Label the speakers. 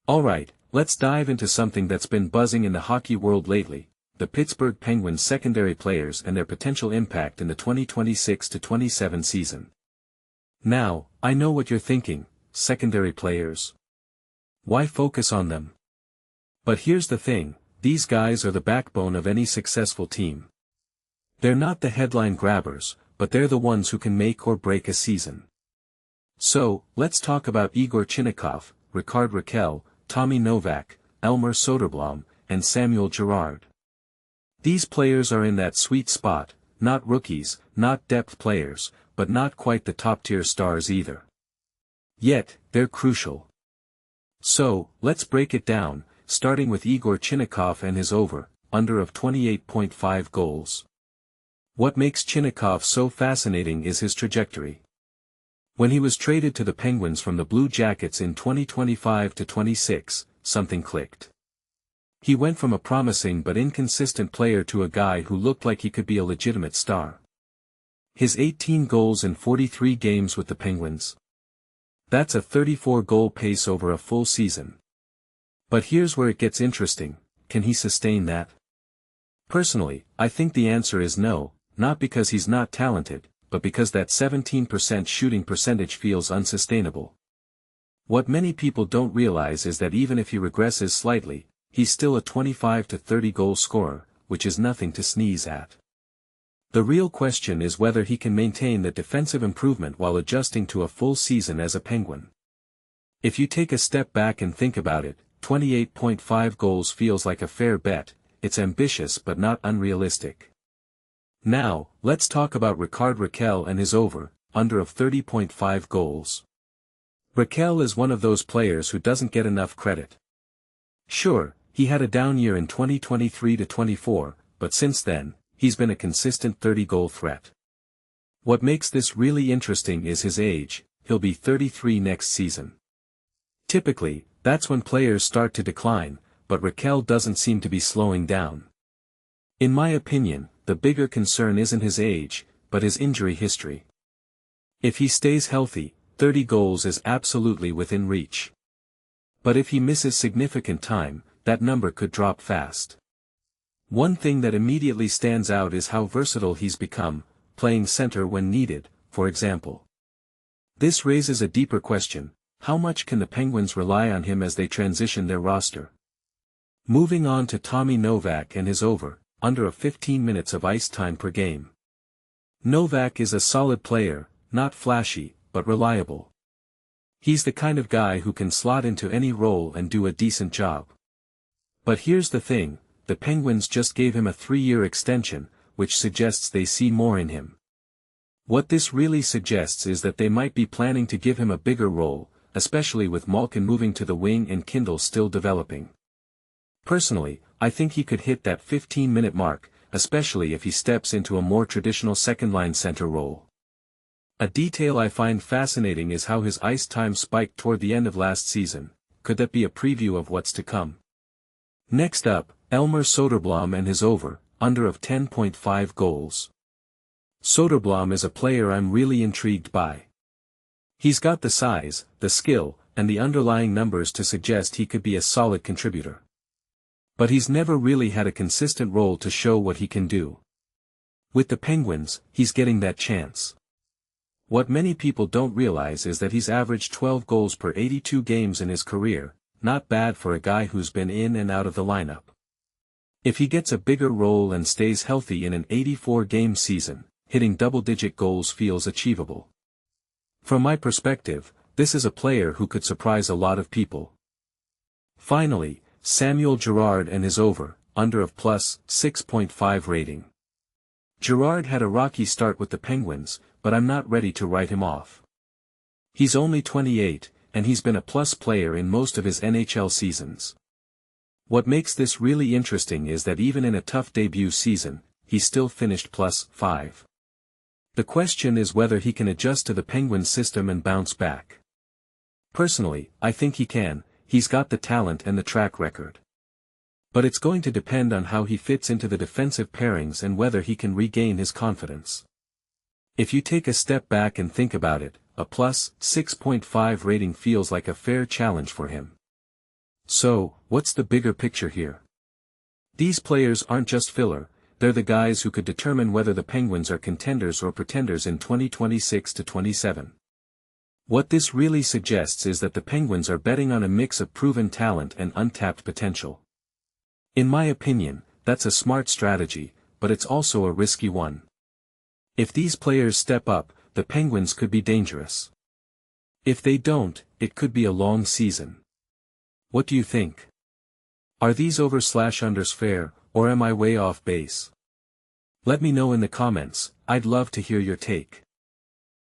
Speaker 1: Alright, let's dive into something that's been buzzing in the hockey world lately, the Pittsburgh Penguins secondary players and their potential impact in the 2026-27 season. Now, I know what you're thinking, secondary players. Why focus on them? But here's the thing, these guys are the backbone of any successful team. They're not the headline grabbers, but they're the ones who can make or break a season. So, let's talk about Egor Chinakhov, Rickard Rakell, Novak, Elmer Soderblom, and Samuel Girard. These players are in that sweet spot, not rookies, not depth players, but not quite the top-tier stars either. Yet, they're crucial. So, let's break it down, starting with Egor Chinakhov and his over/under of 28.5 goals. What makes Chinakhov so fascinating is his trajectory. When he was traded to the Penguins from the Blue Jackets in 2025-26, something clicked. He went from a promising but inconsistent player to a guy who looked like he could be a legitimate star. His 18 goals in 43 games with the Penguins. That's a 34-goal pace over a full season. But here's where it gets interesting, can he sustain that? Personally, I think the answer is no, not because he's not talented, but because that 17% shooting percentage feels unsustainable. What many people don't realize is that even if he regresses slightly, he's still a 25 to 30 goal scorer, which is nothing to sneeze at. The real question is whether he can maintain that defensive improvement while adjusting to a full season as a Penguin. If you take a step back and think about it, 28.5 goals feels like a fair bet, it's ambitious but not unrealistic. Now, let's talk about Rickard Rakell and his over/under of 30.5 goals. Rakell is one of those players who doesn't get enough credit. Sure, he had a down year in 2023-24, but since then, he's been a consistent 30-goal threat. What makes this really interesting is his age, he'll be 33 next season. Typically, that's when players start to decline, but Rakell doesn't seem to be slowing down. In my opinion, the bigger concern isn't his age, but his injury history. If he stays healthy, 30 goals is absolutely within reach. But if he misses significant time, that number could drop fast. One thing that immediately stands out is how versatile he's become, playing center when needed, for example. This raises a deeper question, how much can the Penguins rely on him as they transition their roster? Moving on to Novak and his over/under of 15 minutes of ice time per game. Novak is a solid player, not flashy, but reliable. He's the kind of guy who can slot into any role and do a decent job. But here's the thing, the Penguins just gave him a 3-year extension, which suggests they see more in him. What this really suggests is that they might be planning to give him a bigger role, especially with Malkin moving to the wing and Kindle still developing. Personally, I think he could hit that 15-minute mark, especially if he steps into a more traditional second-line center role. A detail I find fascinating is how his ice time spiked toward the end of last season. Could that be a preview of what's to come? Next up, Elmer Soderblom and his over/under of 10.5 goals. Soderblom is a player I'm really intrigued by. He's got the size, the skill, and the underlying numbers to suggest he could be a solid contributor. But he's never really had a consistent role to show what he can do. With the Penguins, he's getting that chance. What many people don't realize is that he's averaged 12 goals per 82 games in his career, not bad for a guy who's been in and out of the lineup. If he gets a bigger role and stays healthy in an 84-game season, hitting double-digit goals feels achievable. From my perspective, this is a player who could surprise a lot of people. Finally, Samuel Girard and his over/under of +6.5 rating. Girard had a rocky start with the Penguins, but I'm not ready to write him off. He's only 28, and he's been a plus player in most of his NHL seasons. What makes this really interesting is that even in a tough debut season, he still finished +5. The question is whether he can adjust to the Penguins system and bounce back. Personally, I think he can, he's got the talent and the track record. But it's going to depend on how he fits into the defensive pairings and whether he can regain his confidence. If you take a step back and think about it, a +6.5 rating feels like a fair challenge for him. So, what's the bigger picture here? These players aren't just filler, they're the guys who could determine whether the Penguins are contenders or pretenders in 2026 to 27. What this really suggests is that the Penguins are betting on a mix of proven talent and untapped potential. In my opinion, that's a smart strategy, but it's also a risky one. If these players step up, the Penguins could be dangerous. If they don't, it could be a long season. What do you think? Are these overs/unders fair, or am I way off base? Let me know in the comments, I'd love to hear your take.